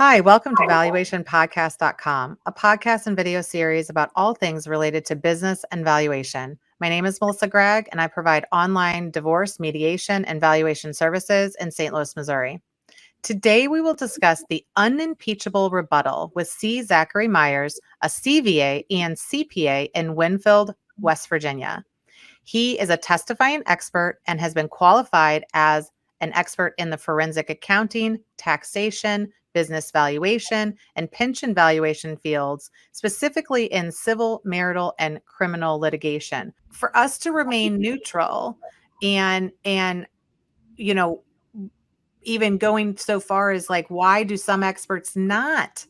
Hi, welcome to valuationpodcast.com, a podcast and video series about all things related to business and valuation. My name is Melissa Gragg, and I provide online divorce, mediation, and valuation services in St. Louis, Missouri. Today, we will discuss the Unimpeachable Rebuttal with Zachary Meyers, a CVA and CPA in Winfield, West Virginia. He is a testifying expert and has been qualified as an expert in the forensic accounting, taxation, business valuation, and pension valuation fields, specifically in civil, marital, and criminal litigation. For us to remain neutral and you know, even going so far as like, why do some experts not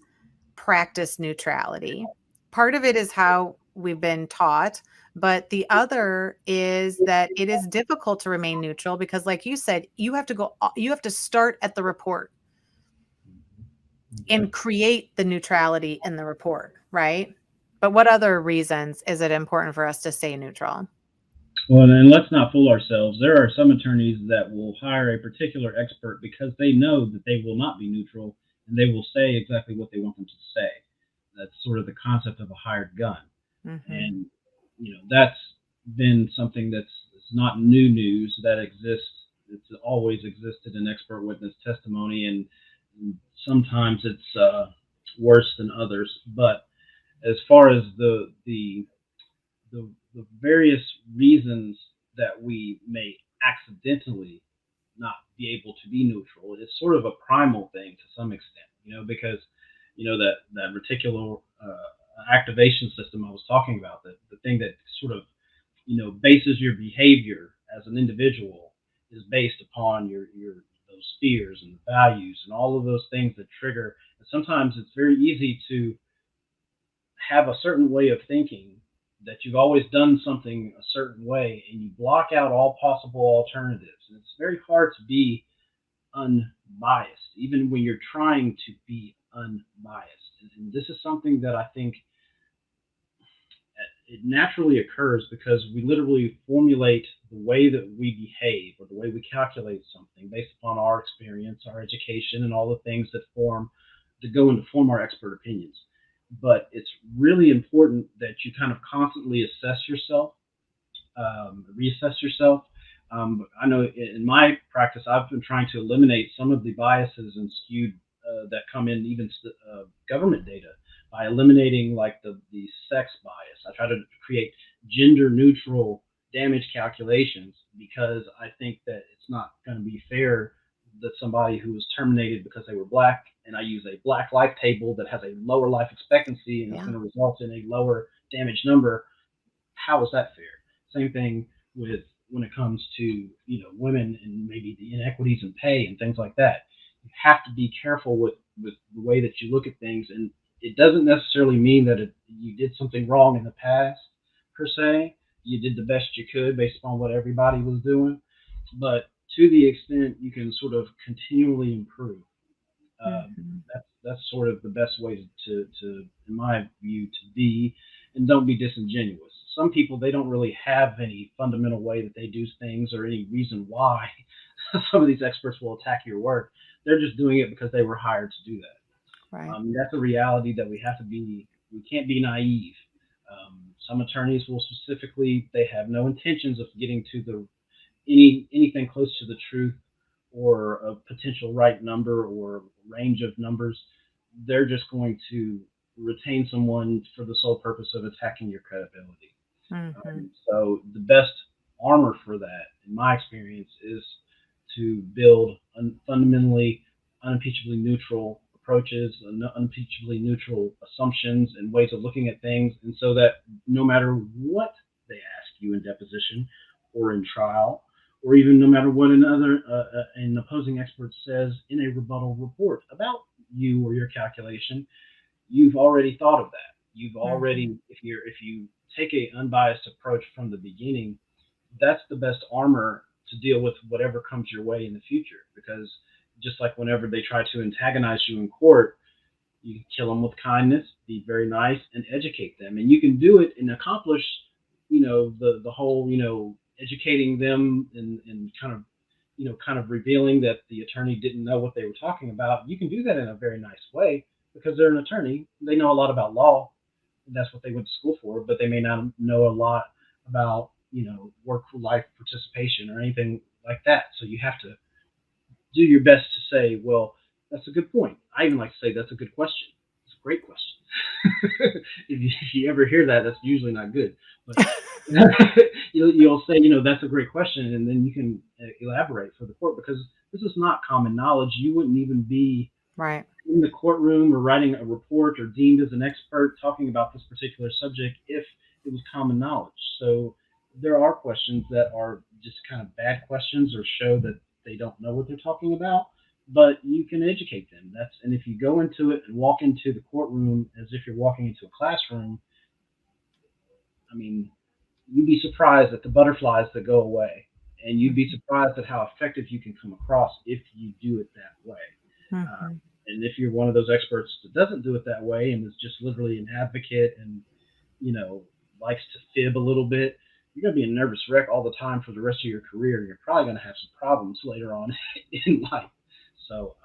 practice neutrality? Part of it is how we've been taught, but the other is that it is difficult to remain neutral because, like you said, you have to start at the report and create the neutrality in the report, right? But what other reasons is it important for us to stay neutral? Well, and let's not fool ourselves. There are some attorneys that will hire a particular expert because they know that they will not be neutral and they will say exactly what they want them to say. That's sort of the concept of a hired gun. Mm-hmm. And, that's been something that's not new news that exists. It's always existed in expert witness testimony, and sometimes it's worse than others. But as far as the various reasons that we may accidentally not be able to be neutral is sort of a primal thing to some extent, because that reticular activation system I was talking about, the thing that sort of bases your behavior as an individual is based upon your those fears and values and all of those things that trigger. And sometimes it's very easy to have a certain way of thinking that you've always done something a certain way and you block out all possible alternatives. And it's very hard to be unbiased, even when you're trying to be unbiased. And this is something that I think it naturally occurs because we literally formulate the way that we behave or the way we calculate something based upon our experience, our education, and all the things that go into form our expert opinions. But it's really important that you kind of constantly assess yourself, reassess yourself. I know in my practice, I've been trying to eliminate some of the biases and skewed that come in even government data by eliminating like the sex bias. I try to create gender neutral damage calculations because I think that it's not going to be fair that somebody who was terminated because they were black, and I use a black life table that has a lower life expectancy and it's Yeah. going to result in a lower damage number. How is that fair? Same thing with when it comes to women and maybe the inequities in pay and things like that. You have to be careful with the way that you look at things, and it doesn't necessarily mean that you did something wrong in the past per se. You did the best you could based upon what everybody was doing, but to the extent you can sort of continually improve. Mm-hmm. That's sort of the best way in my view, to be, and don't be disingenuous. Some people, they don't really have any fundamental way that they do things or any reason why some of these experts will attack your work. They're just doing it because they were hired to do that. Right. That's a reality that we have to be. We can't be naive. Some attorneys will specifically, they have no intentions of getting to anything close to the truth or a potential right number or range of numbers. They're just going to retain someone for the sole purpose of attacking your credibility. Mm-hmm. So the best armor for that, in my experience, is to build fundamentally unimpeachably neutral approaches, unimpeachably neutral assumptions and ways of looking at things, and so that no matter what they ask you in deposition or in trial, or even no matter what an opposing expert says in a rebuttal report about you or your calculation, you've already thought of that. You've Mm-hmm. already, if you take a unbiased approach from the beginning, that's the best armor to deal with whatever comes your way in the future. Because just like whenever they try to antagonize you in court, you can kill them with kindness, be very nice, and educate them. And you can do it and accomplish, the whole, educating them and kind of kind of revealing that the attorney didn't know what they were talking about, you can do that in a very nice way because they're an attorney. They know a lot about law. That's what they went to school for, but they may not know a lot about, work life participation or anything like that. So you have to do your best to say, well, that's a good point. I even like to say that's a good question. It's a great question. If you ever hear that, that's usually not good. But you'll say, that's a great question, and then you can elaborate for the court because this is not common knowledge. You wouldn't even be Right. in the courtroom or writing a report or deemed as an expert talking about this particular subject if it was common knowledge. So there are questions that are just kind of bad questions or show that they don't know what they're talking about, but you can educate them. And if you go into it and walk into the courtroom as if you're walking into a classroom, I mean, you'd be surprised at the butterflies that go away, and you'd be surprised at how effective you can come across if you do it that way. Mm-hmm. And if you're one of those experts that doesn't do it that way and is just literally an advocate and, likes to fib a little bit, you're going to be a nervous wreck all the time for the rest of your career. You're probably going to have some problems later on in life. So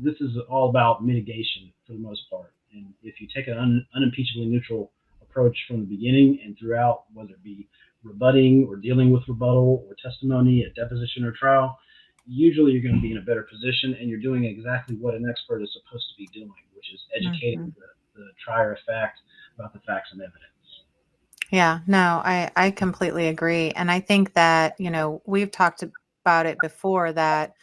this is all about mitigation for the most part. And if you take an unimpeachably neutral approach from the beginning and throughout, whether it be rebutting or dealing with rebuttal or testimony at deposition or trial, usually you're going to be in a better position and you're doing exactly what an expert is supposed to be doing, which is educating the trier of fact about the facts and evidence. Yeah, no, I completely agree. And I think that, we've talked about it before that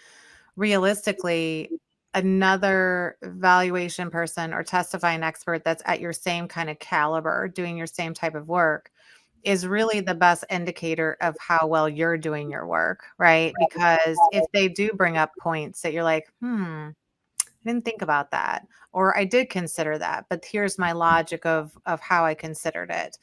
realistically, another valuation person or testifying expert that's at your same kind of caliber, doing your same type of work, is really the best indicator of how well you're doing your work, right? Because if they do bring up points that you're like, I didn't think about that, or I did consider that, but here's my logic of how I considered it.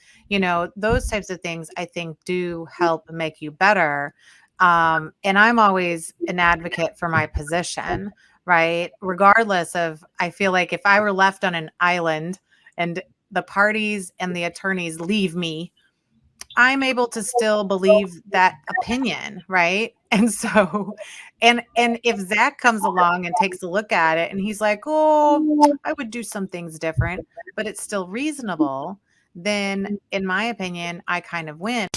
Those types of things I think do help make you better. And I'm always an advocate for my position, right? Regardless of, I feel like if I were left on an island and the parties and the attorneys leave me, I'm able to still believe that opinion, right? And so, and if Zach comes along and takes a look at it and he's like, "Oh, I would do some things different," but it's still reasonable, then in my opinion, I kind of win.